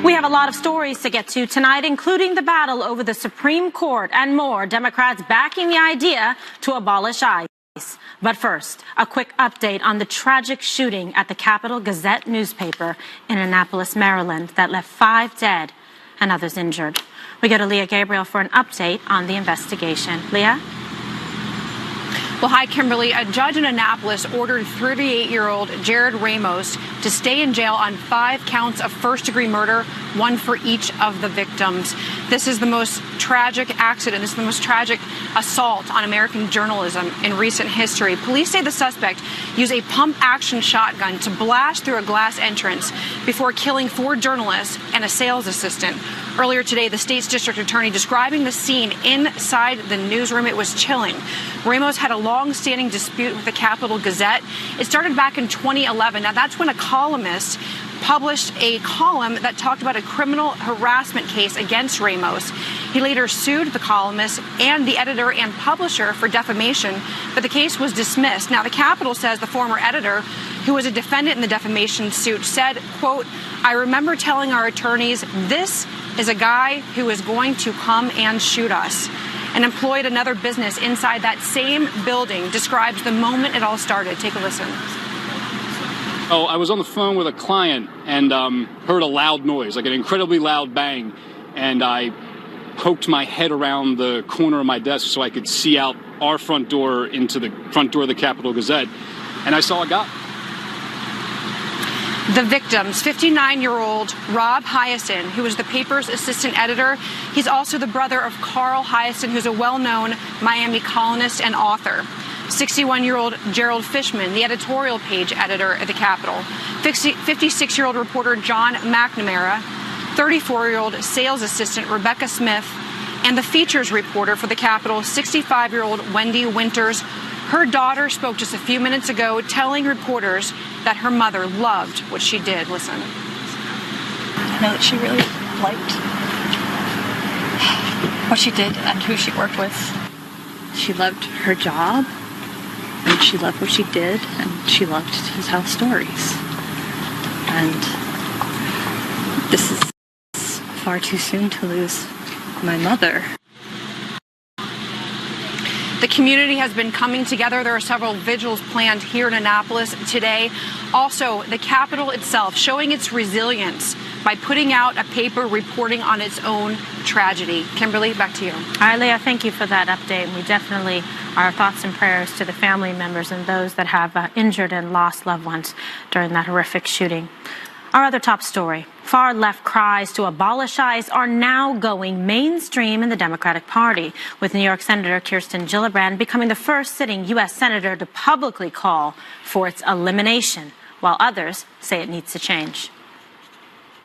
We have a lot of stories to get to tonight, including the battle over the Supreme Court and more. Democrats backing the idea to abolish ICE. But first, a quick update on the tragic shooting at the Capital Gazette newspaper in Annapolis, Maryland, that left 5 dead and others injured. We go to Leah Gabriel for an update on the investigation. Leah? Well, hi, Kimberly. A judge in Annapolis ordered 38-year-old Jared Ramos to stay in jail on 5 counts of first-degree murder, 1 for each of the victims. This is the most tragic accident. This is the most tragic assault on American journalism in recent history. Police say the suspect used a pump-action shotgun to blast through a glass entrance before killing 4 journalists and a sales assistant. Earlier today, the state's district attorney describing the scene inside the newsroom. It was chilling. Ramos had a long-standing dispute with the Capital Gazette. It started back in 2011. Now, that's when a columnist published a column that talked about a criminal harassment case against Ramos. He later sued the columnist and the editor and publisher for defamation, but the case was dismissed. Now, the Capitol says the former editor, who was a defendant in the defamation suit, said, quote, "I remember telling our attorneys, this is a guy who is going to come and shoot us," and employed another business inside that same building. Describes the moment it all started. Take a listen. Oh, I was on the phone with a client and heard a loud noise, like an incredibly loud bang, and I poked my head around the corner of my desk so I could see out our front door into the front door of the Capital Gazette, and I saw a guy. The victims, 59-year-old Rob Hyacin, who was the paper's assistant editor. He's also the brother of Carl Hyacin, who's a well-known Miami columnist and author. 61-year-old Gerald Fishman, the editorial page editor at the Capitol. 56-year-old reporter John McNamara. 34-year-old sales assistant Rebecca Smith. And the features reporter for the Capitol, 65-year-old Wendy Winters. Her daughter spoke just a few minutes ago, telling reporters that her mother loved what she did. Listen. I know that she really liked what she did and who she worked with. She loved her job, and she loved what she did, and she loved to tell stories. And this is far too soon to lose my mother. The community has been coming together. There are several vigils planned here in Annapolis today. Also, the Capitol itself showing its resilience by putting out a paper reporting on its own tragedy. Kimberly, back to you. All right, Leah, thank you for that update. And we definitely, our thoughts and prayers to the family members and those that have injured and lost loved ones during that horrific shooting. Our other top story, far-left cries to abolish ICE are now going mainstream in the Democratic Party, with New York Senator Kirsten Gillibrand becoming the first sitting U.S. Senator to publicly call for its elimination, while others say it needs to change.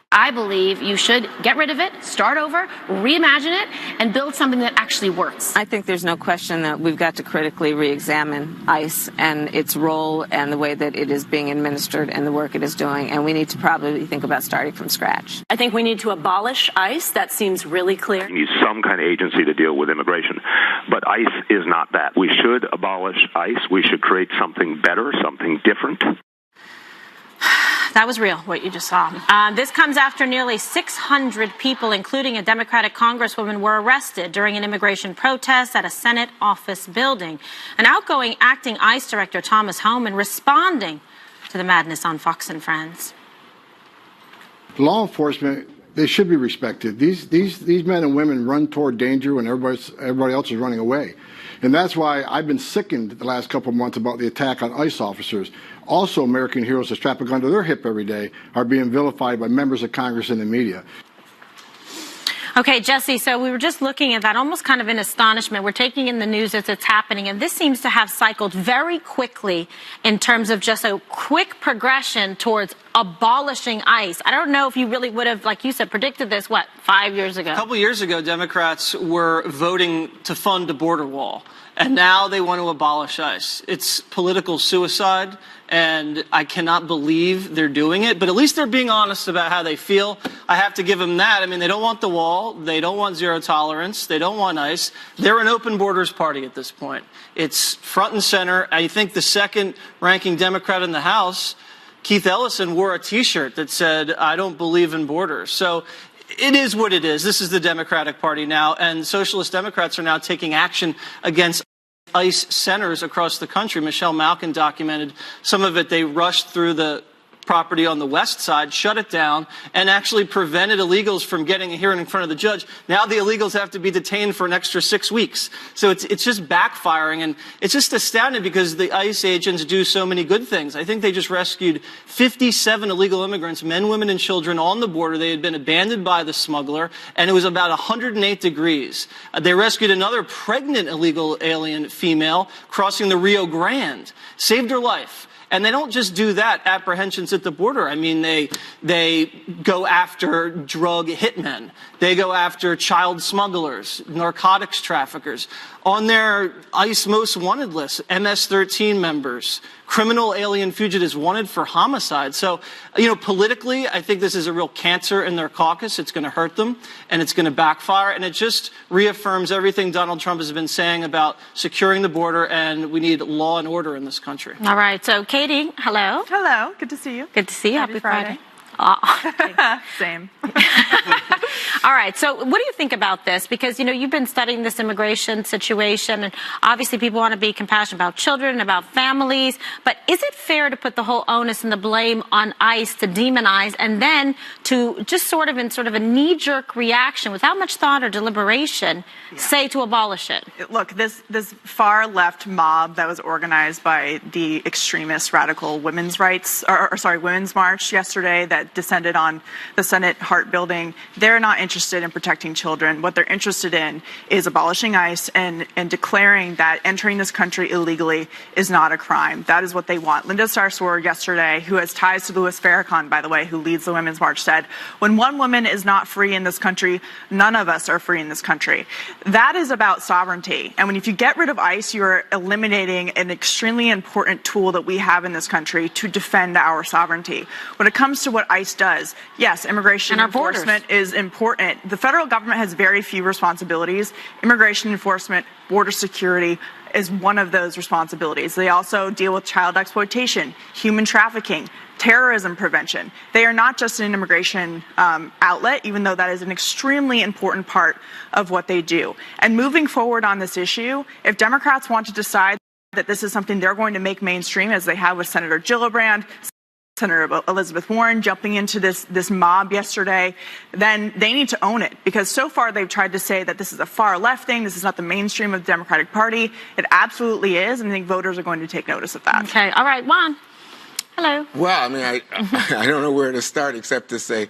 I believe you should get rid of it, start over, reimagine it, and build something that actually works. I think there's no question that we've got to critically re-examine ICE and its role and the way that it is being administered and the work it is doing, and we need to probably think about starting from scratch. I think we need to abolish ICE. That seems really clear. You need some kind of agency to deal with immigration, but ICE is not that. We should abolish ICE. We should create something better, something different. That was real, what you just saw. This comes after nearly 600 people, including a Democratic congresswoman, were arrested during an immigration protest at a Senate office building. An outgoing acting ICE director, Thomas Homan, responding to the madness on Fox and Friends. Law enforcement, they should be respected. These men and women run toward danger when everybody else is running away. And that's why I've been sickened the last couple of months about the attack on ICE officers. Also, American heroes that strap a gun to their hip every day are being vilified by members of Congress and the media. Okay, Jesse, so we were just looking at that almost kind of in astonishment. We're taking in the news as it's happening, and this seems to have cycled very quickly in terms of just a quick progression towards abolishing ICE. I don't know if you really would have, like you said, predicted this, 5 years ago? A couple years ago, Democrats were voting to fund a border wall, and now they want to abolish ICE. It's political suicide, and I cannot believe they're doing it, but at least they're being honest about how they feel. I have to give them that. I mean, they don't want the wall. They don't want zero tolerance. They don't want ICE. They're an open borders party at this point. It's front and center. I think the second ranking Democrat in the House Keith Ellison wore a T-shirt that said, "I don't believe in borders." So it is what it is. This is the Democratic Party now, and Socialist Democrats are now taking action against ICE centers across the country. Michelle Malkin documented some of it. They rushed through the property on the west side, shut it down, and actually prevented illegals from getting a hearing in front of the judge. Now the illegals have to be detained for an extra 6 weeks. So it's just backfiring, and it's just astounding because the ICE agents do so many good things. I think they just rescued 57 illegal immigrants, men, women, and children on the border. They had been abandoned by the smuggler, and it was about 108 degrees. They rescued another pregnant illegal alien female crossing the Rio Grande, saved her life. And they don't just do that, apprehensions at the border. I mean, they go after drug hitmen. They go after child smugglers, narcotics traffickers. On their ICE most wanted list, MS-13 members, criminal alien fugitives wanted for homicide. So, politically, I think this is a real cancer in their caucus. It's going to hurt them, and it's going to backfire. And it just reaffirms everything Donald Trump has been saying about securing the border, and we need law and order in this country. All right. So, Katie, hello. Hello. Good to see you. Good to see you. Happy Friday. Same. All right. So what do you think about this? Because, you've been studying this immigration situation, and obviously people want to be compassionate about children, about families. But is it fair to put the whole onus and the blame on ICE to demonize and then to just sort of a knee-jerk reaction without much thought or deliberation, say to abolish it? Look, this far-left mob that was organized by the extremist radical women's women's march yesterday that descended on the Senate Hart building, they're not interested in protecting children. What they're interested in is abolishing ICE and declaring that entering this country illegally is not a crime. That is what they want. Linda Sarsour yesterday, who has ties to Louis Farrakhan, by the way, who leads the Women's March, said, when one woman is not free in this country, none of us are free in this country. That is about sovereignty. And if you get rid of ICE, you're eliminating an extremely important tool that we have in this country to defend our sovereignty. When it comes to what ICE does, yes, immigration enforcement is important. The federal government has very few responsibilities. Immigration enforcement, border security is one of those responsibilities. They also deal with child exploitation, human trafficking, terrorism prevention. They are not just an immigration outlet, even though that is an extremely important part of what they do. And moving forward on this issue, if Democrats want to decide that this is something they're going to make mainstream, as they have with Senator Gillibrand, Senator Elizabeth Warren jumping into this mob yesterday, then they need to own it. Because so far they've tried to say that this is a far left thing, this is not the mainstream of the Democratic Party. It absolutely is, and I think voters are going to take notice of that. Okay. All right, Juan. Hello. Well, I mean, I don't know where to start except to say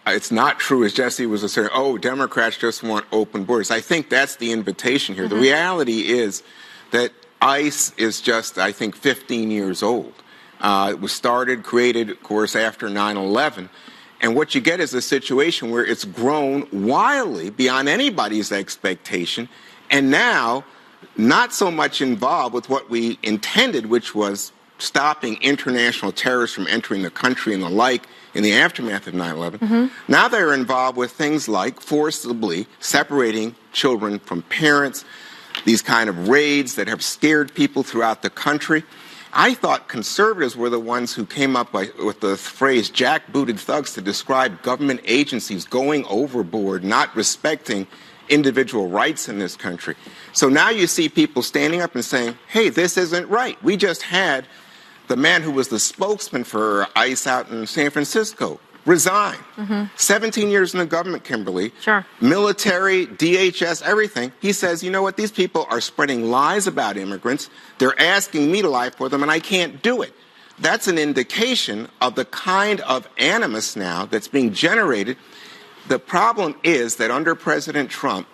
it's not true, as Jesse was saying, Democrats just want open borders. I think that's the invitation here. Mm-hmm. The reality is that ICE is just, I think, 15 years old. It was created, of course, after 9/11. And what you get is a situation where it's grown wildly beyond anybody's expectation, and now not so much involved with what we intended, which was stopping international terrorists from entering the country and the like in the aftermath of 9/11. Mm-hmm. Now they're involved with things like forcibly separating children from parents, these kind of raids that have scared people throughout the country. I thought conservatives were the ones who came up with the phrase jackbooted thugs to describe government agencies going overboard, not respecting individual rights in this country. So now you see people standing up and saying, hey, this isn't right. We just had the man who was the spokesman for ICE out in San Francisco resign. Mm-hmm. 17 years in the government, Kimberly. Sure. Military, DHS, everything. He says, you know what, these people are spreading lies about immigrants. They're asking me to lie for them, and I can't do it. That's an indication of the kind of animus now that's being generated. The problem is that under President Trump,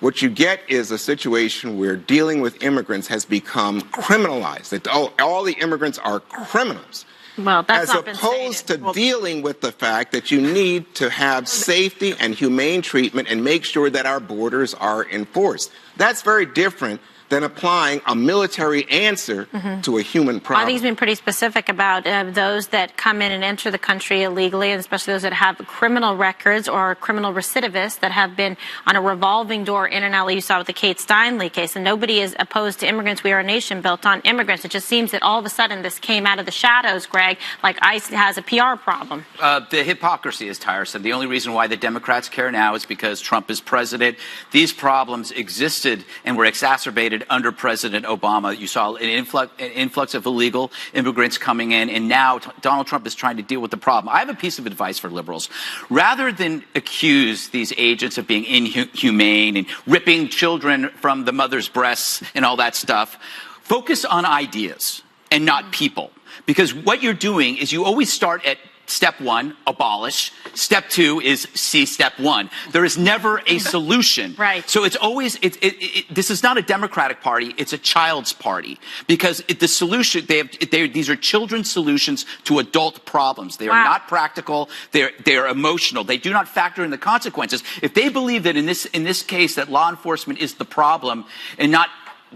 what you get is a situation where dealing with immigrants has become criminalized. That all the immigrants are criminals. Well, that's as opposed to dealing with the fact that you need to have safety and humane treatment and make sure that our borders are enforced. That's very different than than applying a military answer to a human problem. I think he's been pretty specific about those that come in and enter the country illegally, and especially those that have criminal records or criminal recidivists that have been on a revolving door in and out, like you saw with the Kate Steinle case. And nobody is opposed to immigrants. We are a nation built on immigrants. It just seems that all of a sudden this came out of the shadows, Greg, like ICE has a PR problem. The hypocrisy is tiresome. The only reason why the Democrats care now is because Trump is president. These problems existed and were exacerbated under President Obama. You saw an influx of illegal immigrants coming in, and now Donald Trump is trying to deal with the problem. I have a piece of advice for liberals. Rather than accuse these agents of being inhumane and ripping children from the mother's breasts and all that stuff, focus on ideas and not people. Because what you're doing is you always start at step one, abolish. Step two is see step one. There is never a solution. Right. So it's always, this is not a Democratic Party, it's a child's party. Because the solution, these are children's solutions to adult problems. They are not practical, they're emotional. They do not factor in the consequences. If they believe that in this case that law enforcement is the problem and not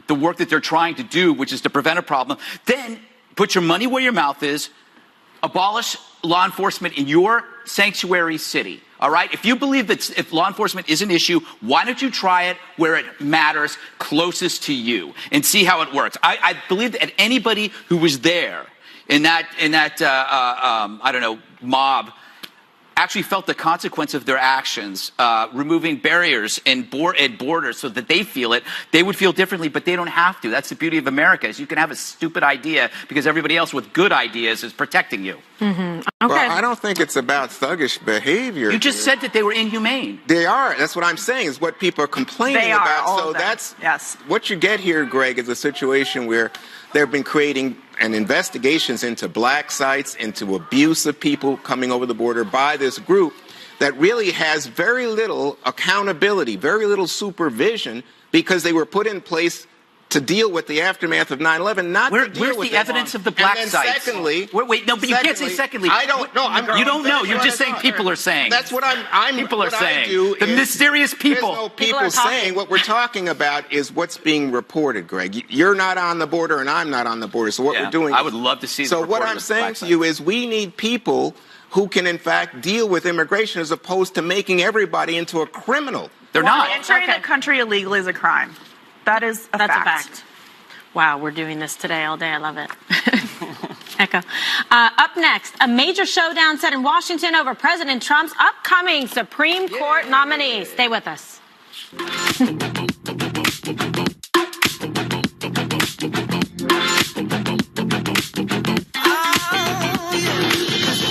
the work that they're trying to do, which is to prevent a problem, then put your money where your mouth is, abolish law enforcement in your sanctuary city. All right? If you believe that if law enforcement is an issue, why don't you try it where it matters, closest to you, and see how it works? I believe that anybody who was there in that I don't know, mob actually felt the consequence of their actions, removing barriers and borders so that they feel it, they would feel differently, but they don't have to. That's the beauty of America, is you can have a stupid idea because everybody else with good ideas is protecting you. Okay. Well, I don't think it's about thuggish behavior. You just said that they were inhumane. They are. That's what I'm saying, is what people are complaining about. So that's what you get here, Greg, is a situation where they've been creating investigations into black sites, into abuse of people coming over the border by this group that really has very little accountability, very little supervision, because they were put in place to deal with the aftermath of 9/11, not to deal with Where's the evidence of the black and then sites? Secondly, wait, no, but you can't say secondly. I don't know. You don't know. You're just saying people are saying. That's what people are what saying. I do The mysterious people. There's no people saying. What we're talking about is what's being reported, Greg. You're not on the border, and I'm not on the border. So what we're doing. I would love to see. So what I'm saying to you is, we need people who can, in fact, deal with immigration as opposed to making everybody into a criminal. They're not. Entering the country illegally is a crime. That is a That's fact. a fact. Wow, we're doing this today all day. I love it. Echo. Up next, a major showdown set in Washington over President Trump's upcoming Supreme Court nominee. Stay with us.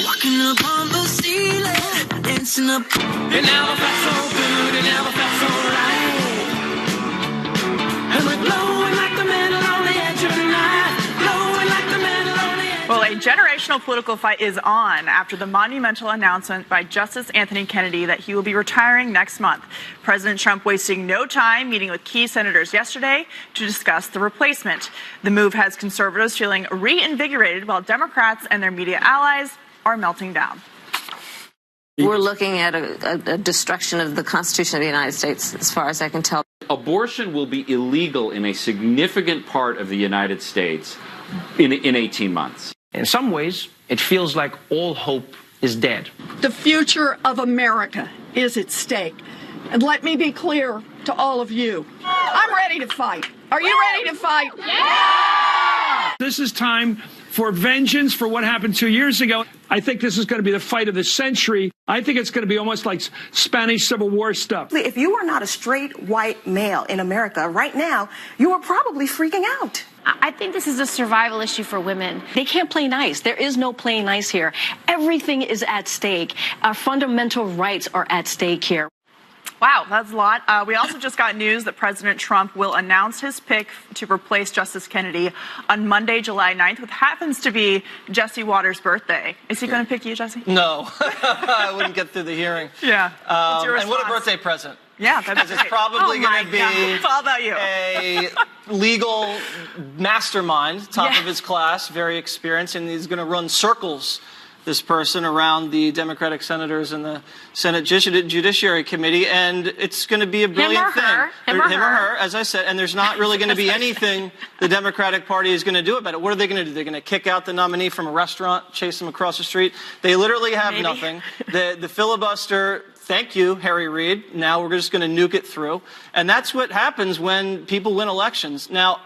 Walking up on the ceiling, dancing up. It never felt so good, it never felt so right. And we're glowing like the metal on the edge of the night, glowing like the metal on the edge. Well, a generational political fight is on after the monumental announcement by Justice Anthony Kennedy that he will be retiring next month. President Trump wasting no time meeting with key senators yesterday to discuss the replacement. The move has conservatives feeling reinvigorated, while Democrats and their media allies are melting down. We're looking at a destruction of the Constitution of the United States, as far as I can tell. Abortion will be illegal in a significant part of the United States in 18 months. In some ways, it feels like all hope is dead. The future of America is at stake. And let me be clear to all of you. I'm ready to fight. Are you ready to fight? Yeah! This is time for vengeance for what happened 2 years ago. I think this is going to be the fight of the century. I think it's going to be almost like Spanish Civil War stuff. If you are not a straight white male in America right now, you are probably freaking out. I think this is a survival issue for women. They can't play nice. There is no playing nice here. Everything is at stake. Our fundamental rights are at stake here. Wow, that's a lot. We also just got news that President Trump will announce his pick to replace Justice Kennedy on Monday, July 9th, which happens to be Jesse Waters' birthday. Is he going to pick you, Jesse? No. I wouldn't get through the hearing. Yeah. And what a birthday present. Yeah, that's it's probably going to be it's all about you. A legal mastermind, top of his class, very experienced, and he's going to run circles this person around the Democratic senators in the Senate Judiciary Committee, and it's going to be a brilliant thing. Him or her, as I said, and there's not really going to be anything the Democratic Party is going to do about it. What are they going to do? They're going to kick out the nominee from a restaurant, chase him across the street. They literally have nothing. The filibuster. Thank you, Harry Reid. Now we're just going to nuke it through. And that's what happens when people win elections. Now,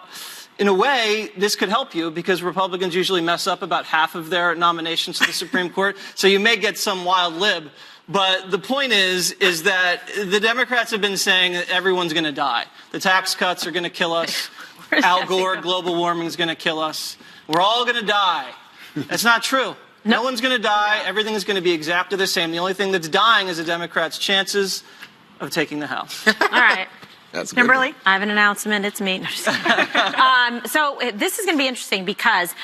in a way, this could help you because Republicans usually mess up about half of their nominations to the Supreme Court. So you may get some wild lib. But the point is that the Democrats have been saying that everyone's going to die. The tax cuts are going to kill us. Al Gore, global warming is going to kill us. We're all going to die. That's not true. No one's going to die. Everything is going to be exactly the same. The only thing that's dying is the Democrats' chances of taking the House. All right. That's Kimberly, I have an announcement. It's me. So this is going to be interesting because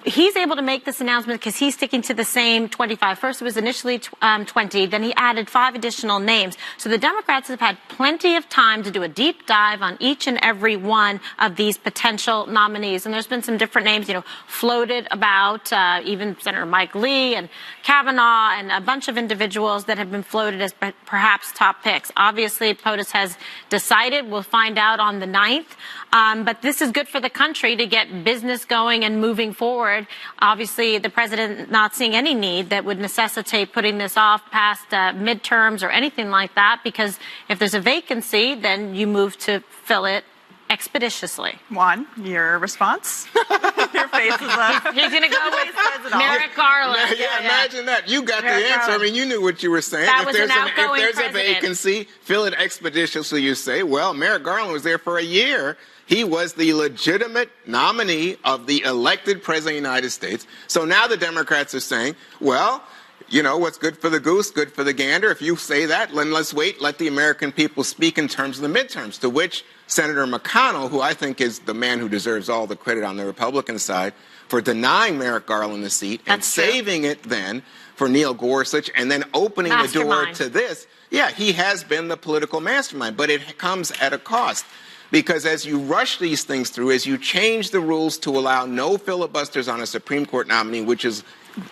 he's able to make this announcement because he's sticking to the same 25. First, it was initially 20. Then he added 5 additional names. So the Democrats have had plenty of time to do a deep dive on each and every one of these potential nominees. And there's been some different names, floated about, even Senator Mike Lee and Kavanaugh and a bunch of individuals that have been floated as perhaps top picks. Obviously, POTUS has decided. We'll find out on the 9th. But this is good for the country to get business going and moving forward. Obviously, the president not seeing any need that would necessitate putting this off past midterms or anything like that, because if there's a vacancy, then you move to fill it expeditiously. Juan, your response? Your face is up. He's going to go with Merrick Garland. Yeah, imagine that. You got the answer. Garland. I mean, you knew what you were saying. That was an outgoing if there's president. a vacancy, fill it expeditiously, you say. Well, Merrick Garland was there for a year. He was the legitimate nominee of the elected president of the United States. So now the Democrats are saying, well, what's good for the goose, good for the gander. If you say that, then let's wait, let the American people speak in terms of the midterms, to which Senator McConnell, who I think is the man who deserves all the credit on the Republican side for denying Merrick Garland the seat and saving it then for Neil Gorsuch and then opening the door to this. Yeah, he has been the political mastermind, but it comes at a cost. Because as you rush these things through, as you change the rules to allow no filibusters on a Supreme Court nominee, which is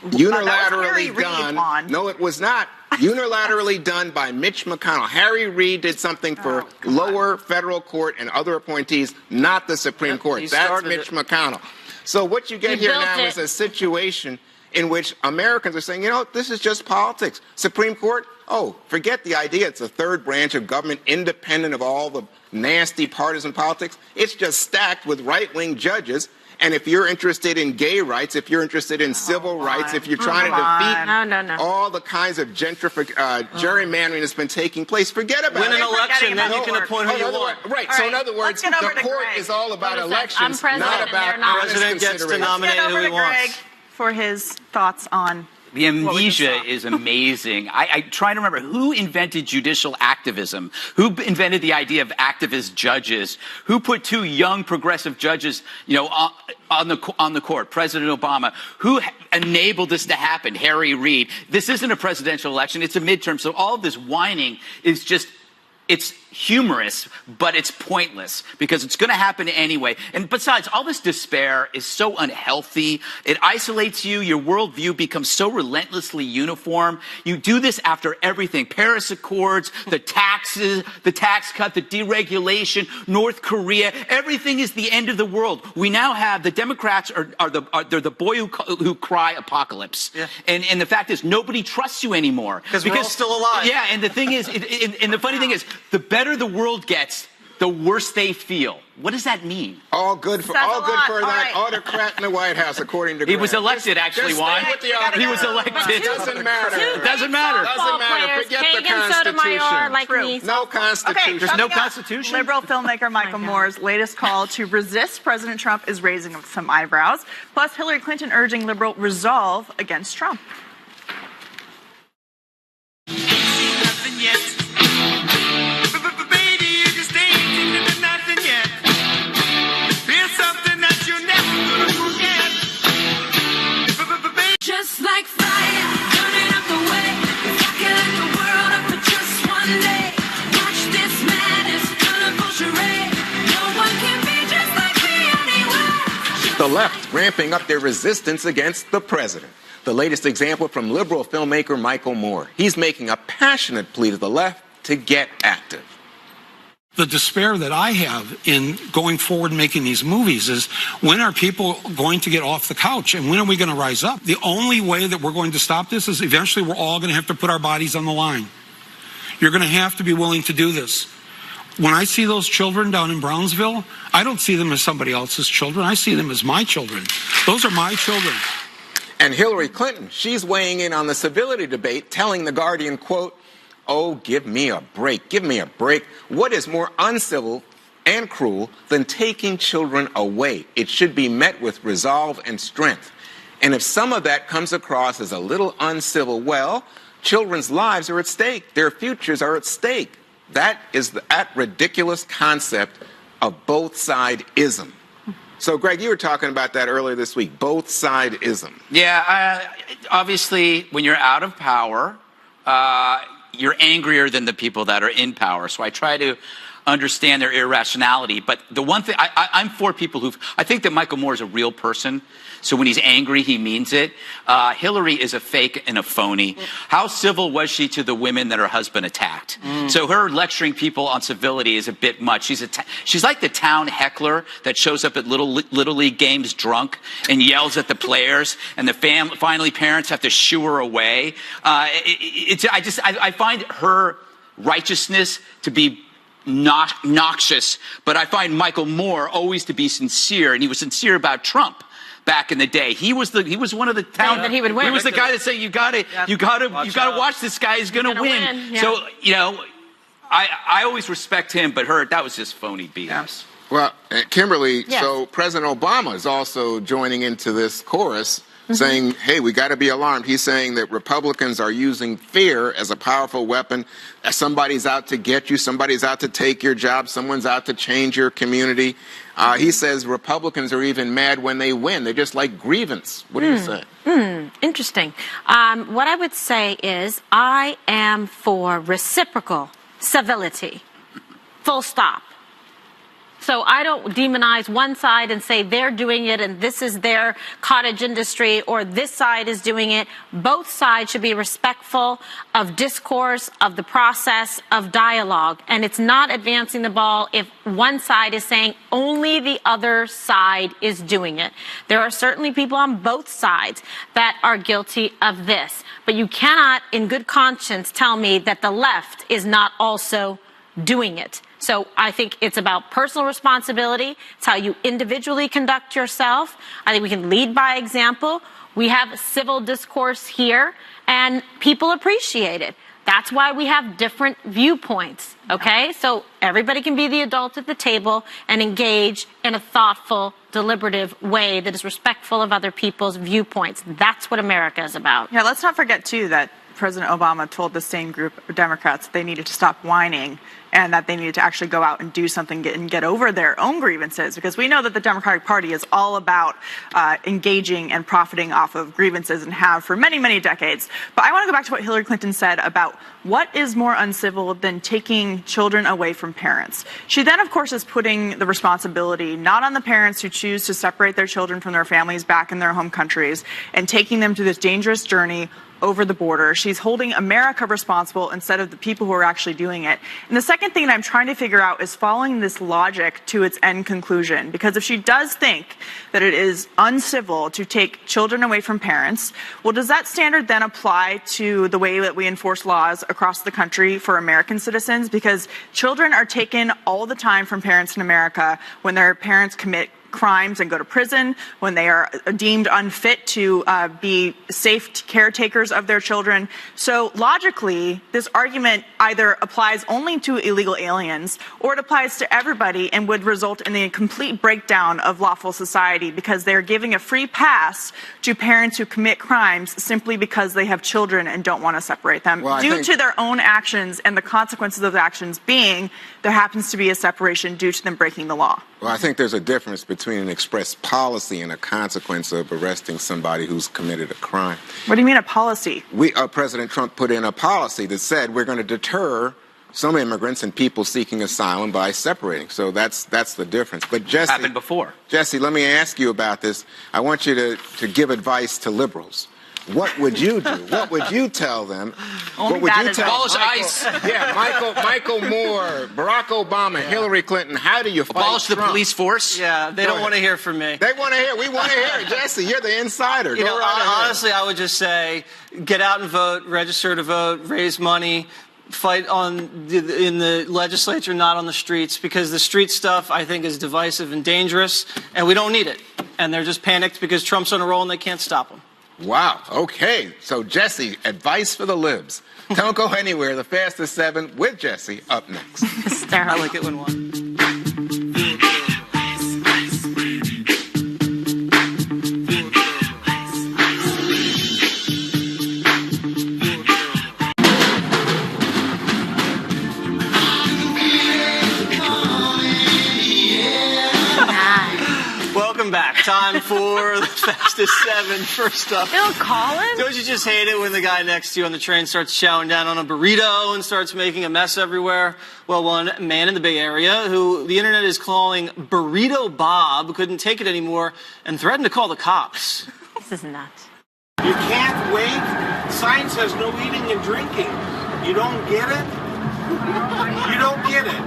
unilaterally done. No, it was not. Unilaterally done by Mitch McConnell. Harry Reid did something for lower federal court and other appointees, not the Supreme Court. That's Mitch McConnell. So what you get here now is a situation in which Americans are saying, this is just politics. Supreme Court, forget the idea it's a third branch of government independent of all the nasty partisan politics. It's just stacked with right-wing judges. And if you're interested in gay rights, if you're interested in civil rights, if you're trying to defeat all the kinds of gerrymandering that's been taking place, forget about it. Win an election, then you can appoint who you want. Right. So in other words, the court is all about elections, not about honest president gets to nominate who he wants. For his thoughts on the amnesia is amazing. I try to remember who invented judicial activism, who invented the idea of activist judges, who put 2 young progressive judges, on the court, President Obama, who enabled this to happen, Harry Reid. This isn't a presidential election, it's a midterm. So all of this whining is just, it's humorous, but it's pointless because it's going to happen anyway. And besides, all this despair is so unhealthy. It isolates you. Your worldview becomes so relentlessly uniform. You do this after everything. Paris Accords, the taxes, the tax cut, the deregulation, North Korea. Everything is the end of the world. We now have the Democrats they're the boy who cry apocalypse. Yeah. And the fact is nobody trusts you anymore. Because we're all still alive. Yeah, and the thing is, and the funny thing is, the better the world gets, the worse they feel. What does that mean? All good for that autocrat in the White House, according to Graham. He was elected, actually, Juan. He was elected. It doesn't matter. It doesn't matter. Doesn't matter. Forget the Constitution. No Constitution. There's no Constitution. Liberal filmmaker Michael Moore's latest call to resist President Trump is raising some eyebrows. Plus, Hillary Clinton urging liberal resolve against Trump. Nothing yet. Just like fire, burning up the way, calculate the world up for just one day. Watch this madness, colorful charade. No one can be just like me anyway. The left ramping up their resistance against the president. The latest example from liberal filmmaker Michael Moore. He's making a passionate plea to the left to get active. The despair that I have in going forward and making these movies is, when are people going to get off the couch, and when are we going to rise up? The only way that we're going to stop this is eventually we're all going to have to put our bodies on the line. You're going to have to be willing to do this. When I see those children down in Brownsville, I don't see them as somebody else's children. I see them as my children. Those are my children. And Hillary Clinton, she's weighing in on the civility debate, telling The Guardian, quote, "Oh, give me a break. Give me a break. What is more uncivil and cruel than taking children away? It should be met with resolve and strength. And if some of that comes across as a little uncivil, well, children's lives are at stake. Their futures are at stake. That is that ridiculous concept of both-side-ism." So, Greg, you were talking about that earlier this week, both-side-ism. Yeah, obviously, when you're out of power, you're angrier than the people that are in power. So I try to understand their irrationality. But the one thing, I'm for people I think that Michael Moore is a real person. So when he's angry, he means it. Hillary is a fake and a phony. How civil was she to the women that her husband attacked? So her lecturing people on civility is a bit much. She's like the town heckler that shows up at little league games drunk and yells at the players, and finally parents have to shoo her away. I find her righteousness to be noxious, but I find Michael Moore always to be sincere, and he was sincere about Trump back in the day. He was one of the town that he would win. He was the guy that said you got to watch this guy. He's going to win. Yeah. So I always respect him, but that was just phony BS. Yeah. Well, Kimberly, yes. So President Obama is also joining into this chorus, saying, hey, we got to be alarmed. He's saying that Republicans are using fear as a powerful weapon. Somebody's out to get you. Somebody's out to take your job. Someone's out to change your community. He says Republicans are even mad when they win. They're just like grievance. What do you say? Interesting. What I would say is I am for reciprocal civility. Full stop. So I don't demonize one side and say they're doing it and this is their cottage industry, or this side is doing it. Both sides should be respectful of discourse, of the process, of dialogue. And it's not advancing the ball if one side is saying only the other side is doing it. There are certainly people on both sides that are guilty of this. But you cannot, in good conscience, tell me that the left is not also doing it. So I think it's about personal responsibility. It's how you individually conduct yourself. I think we can lead by example. We have civil discourse here, and people appreciate it. That's why we have different viewpoints, okay? So everybody can be the adult at the table and engage in a thoughtful, deliberative way that is respectful of other people's viewpoints. That's what America is about. Yeah, let's not forget, too, that President Obama told the same group of Democrats they needed to stop whining and that they needed to actually go out and do something and get over their own grievances, because we know that the Democratic Party is all about engaging and profiting off of grievances and have for many, many decades. But I want to go back to what Hillary Clinton said about what is more uncivil than taking children away from parents. She then, of course, is putting the responsibility not on the parents who choose to separate their children from their families back in their home countries and taking them to this dangerous journey over the border. She's holding America responsible instead of the people who are actually doing it. And the second thing that I'm trying to figure out is following this logic to its end conclusion. Because if she does think that it is uncivil to take children away from parents, well, does that standard then apply to the way that we enforce laws across the country for American citizens? Because children are taken all the time from parents in America when their parents commit crimes and go to prison, when they are deemed unfit to be safe caretakers of their children. So logically, this argument either applies only to illegal aliens or it applies to everybody and would result in a complete breakdown of lawful society, because they're giving a free pass to parents who commit crimes simply because they have children and don't want to separate them due to their own actions, and the consequences of those actions being there happens to be a separation due to them breaking the law. Well, I think there's a difference between an express policy and a consequence of arresting somebody who's committed a crime. What do you mean a policy? President Trump put in a policy that said we're going to deter some immigrants and people seeking asylum by separating. So that's the difference. But Jesse, happened before. Jesse, let me ask you about this. I want you to give advice to liberals. what would you do? What would you tell them? Only what would that you is tell abolish ICE. Yeah, Michael Moore, Barack Obama, Hillary Clinton. How do you fight Abolish the Trump? police force? Yeah, they don't want to hear from me. They want to hear. We want to hear. Jesse, you're the insider. You know, honestly, I would just say, get out and vote, register to vote, raise money, fight in the legislature, not on the streets, because the street stuff, I think, is divisive and dangerous, and we don't need it. And they're just panicked because Trump's on a roll and they can't stop him. Wow. Okay. So, Jesse, advice for the libs. Don't go anywhere. The Fastest 7 with Jesse up next. I like it when one. Welcome back. Time for the Fastest 7. First up. Phil Collins? Don't you just hate it when the guy next to you on the train starts chowing down on a burrito and starts making a mess everywhere? Well, one man in the Bay Area who the internet is calling Burrito Bob couldn't take it anymore and threatened to call the cops. This is nuts. You can't wait. Sign says no eating and drinking. You don't get it? You don't get it.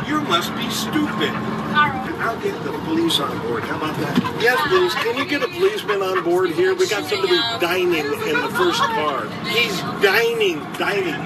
You must be stupid. I'll get the police on board. How about that? Yes, please. Can you get a policeman on board here? We got somebody dining in the first car. He's dining,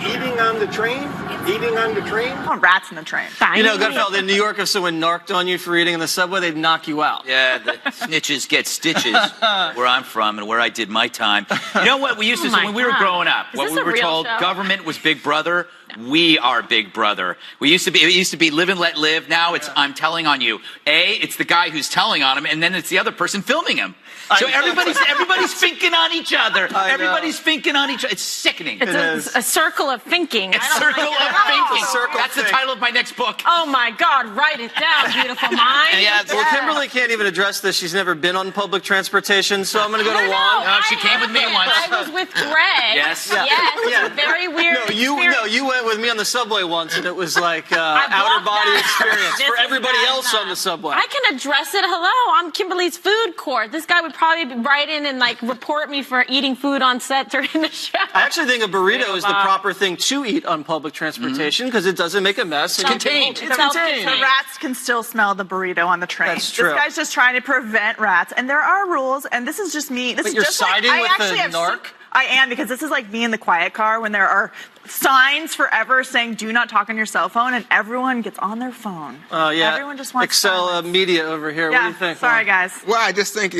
eating on the train. Eating on the train. Oh, rats in the train. You know, Gutfeld, in New York, if someone narked on you for eating in the subway, they'd knock you out. Yeah, the snitches get stitches where I'm from and where I did my time. You know what we used to say when we were growing up? What we were told, government was Big Brother. We are Big Brother. It used to be live and let live. Now it's I'm telling on you. It's the guy who's telling on him, and then it's the other person filming him. So everybody's thinking on each other. Everybody's thinking on each other. It's sickening. It's a circle of thinking. It's circle of thinking. That's the title of my next book. Oh my God! Write it down, beautiful mind. Well, Kimberly can't even address this. She's never been on public transportation, so I'm going to go to Juan. No, she came with me once. I was with Greg. Yes. It was a very weird. No, you went with me on the subway once, and it was like outer body experience for everybody else on the subway. I can address it. Hello, I'm Kimberly's food court. This guy would probably write in and report me for eating food on set during the show. I actually think a burrito is the proper thing to eat on public transportation because it doesn't make a mess. It's contained. The rats can still smell the burrito on the train. That's true. This guy's just trying to prevent rats, and there are rules. And this is just me. This is you're just siding with the narc? I am, because this is like me in the quiet car when there are signs forever saying do not talk on your cell phone, and everyone gets on their phone. Oh, yeah. Everyone just wants Excel media over here. Yeah, what do you think? Sorry, guys. Well, I just think,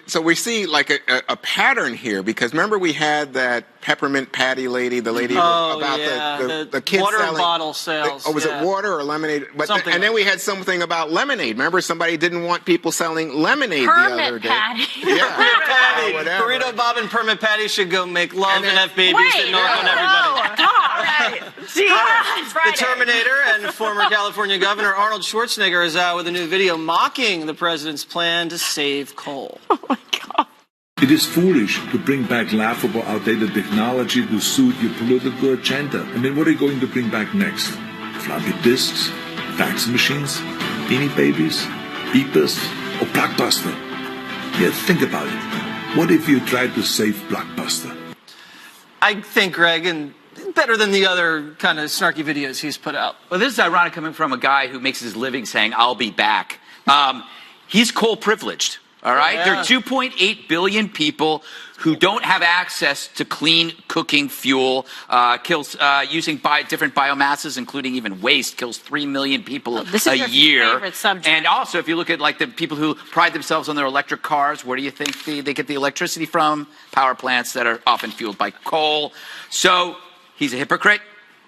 so we see like a pattern here, because remember we had that peppermint patty lady, the lady about the kids water selling bottle sales. Was it water or lemonade? And then we had something about lemonade. Remember, somebody didn't want people selling lemonade the other day. Patty. Whatever. Burrito Bob and Permit Patty should go make love and have babies that knock on everybody. The Terminator and former California Governor Arnold Schwarzenegger is out with a new video mocking the president's plan to save coal. It is foolish to bring back laughable, outdated technology to suit your political agenda. I mean, what are you going to bring back next? Floppy disks? Fax machines? Beanie Babies? Beepers? Or Blockbuster? Yeah, think about it. What if you tried to save Blockbuster? I think, Greg, and better than the other kind of snarky videos he's put out. Well, this is ironic coming from a guy who makes his living saying, I'll be back. He's coal privileged. All right? Yeah. There are 2.8 billion people who don't have access to clean cooking fuel. Using different biomasses, including even waste, kills 3 million people a year. Favorite subject. And also, if you look at the people who pride themselves on their electric cars, where do you think they get the electricity from? Power plants that are often fueled by coal. So he's a hypocrite.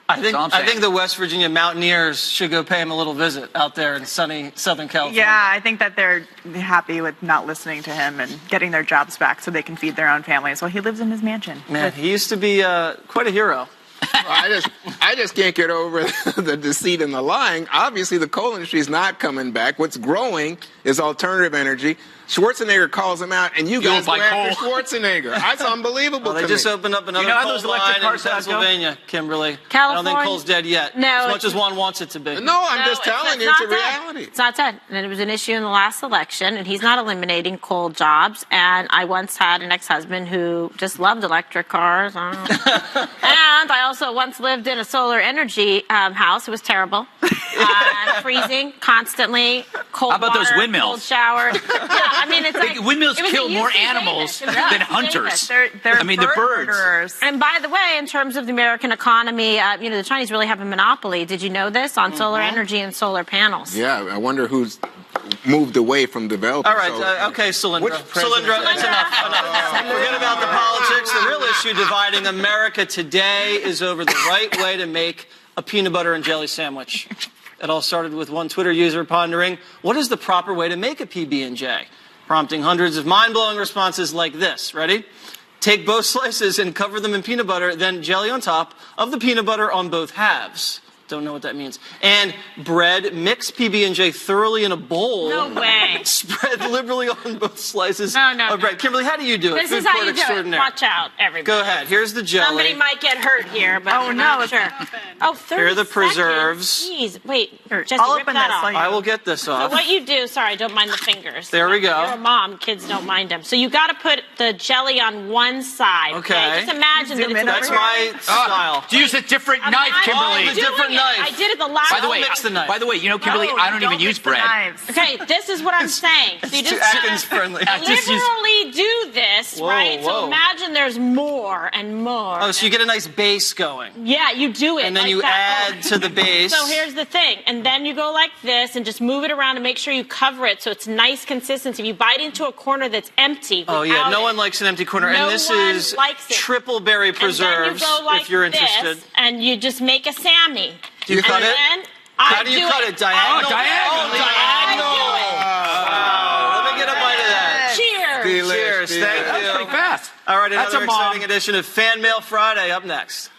I think the West Virginia Mountaineers should go pay him a little visit out there in sunny Southern California. Yeah, I think that they're happy with not listening to him and getting their jobs back so they can feed their own families while he lives in his mansion. Man, he used to be quite a hero. I just can't get over the deceit and the lying. Obviously, the coal industry is not coming back. What's growing is alternative energy. Schwarzenegger calls him out, and you guys go buy after coal. Schwarzenegger. That's unbelievable Well, they to just me. opened up another You know how coal those electric mine in cars go? Pennsylvania, Kimberly. I don't California- think coal's dead yet. No, as much it's- as one wants it to be. No, I'm just telling you, it's a not dead. reality. It's not dead. And it was an issue in the last election, and he's not eliminating coal jobs. And I once had an ex-husband who just loved electric cars. And I also once lived in a solar energy house. It was terrible. Freezing constantly, cold How about those water, windmills? cold shower. Yeah, I mean, it's like Windmills it was kill at more UC animals Davis. It was than UC hunters. Davis. They're I mean, the bird birds. murderers. And by the way, in terms of the American economy, the Chinese really have a monopoly. Did you know this on solar energy and solar panels? Yeah, I wonder who's moved away from developing. All right, solar. okay, Solyndra. Which president- Solyndra, that's enough. Forget about the politics. The real issue dividing America today is over the right way to make a peanut butter and jelly sandwich. It all started with one Twitter user pondering, what is the proper way to make a PB&J? Prompting hundreds of mind-blowing responses like this. Ready? Take both slices and cover them in peanut butter, then jelly on top of the peanut butter on both halves. Don't know what that means. And bread, mix PB&J thoroughly in a bowl. No way. Spread liberally on both slices No, of bread. Kimberly, how do you do it? This is Food how court you do it. extraordinaire. Watch out, everybody. Go ahead. Here's the jelly. Somebody might get hurt here, but I'm not sure. Oh, 30 Here are the seconds. preserves. Jeez, wait, Jesse, I'll rip open that this off. while you- I will get this So off. what you do, sorry, don't mind the fingers. There we go. You're a mom, kids don't mind them. So you got to put the jelly on one side. Okay. Just imagine that Zoom it's in a That's over my style. Use a different knife, Kimberly. the different knife. I did it the last By the way, mix the knife. By the way, you know, Kimberly, I don't even use bread. Okay, this is what I'm saying. So you It's too just Atkins friendly. liberally do this, Whoa, right? whoa. So imagine there's more and more. Oh, so you get a nice base going. Yeah, you do it. And then like you that. add to the base. So here's the thing. And then you go like this and just move it around and make sure you cover it so it's nice consistency. If you bite into a corner that's empty, Oh, yeah. without No it, one likes an empty corner. no and this one is likes it. triple berry preserves, and then you go like if you're this, interested. and you just make a Sammy. Do you cut it? Then How do you cut it? Diagonal? Oh, diagonal. Oh, diagonal. Wow. Let me get a bite of that. Cheers. Cheers. Thank That you. was pretty fast. All right, That's another a mom. exciting edition of Fan Mail Friday up next.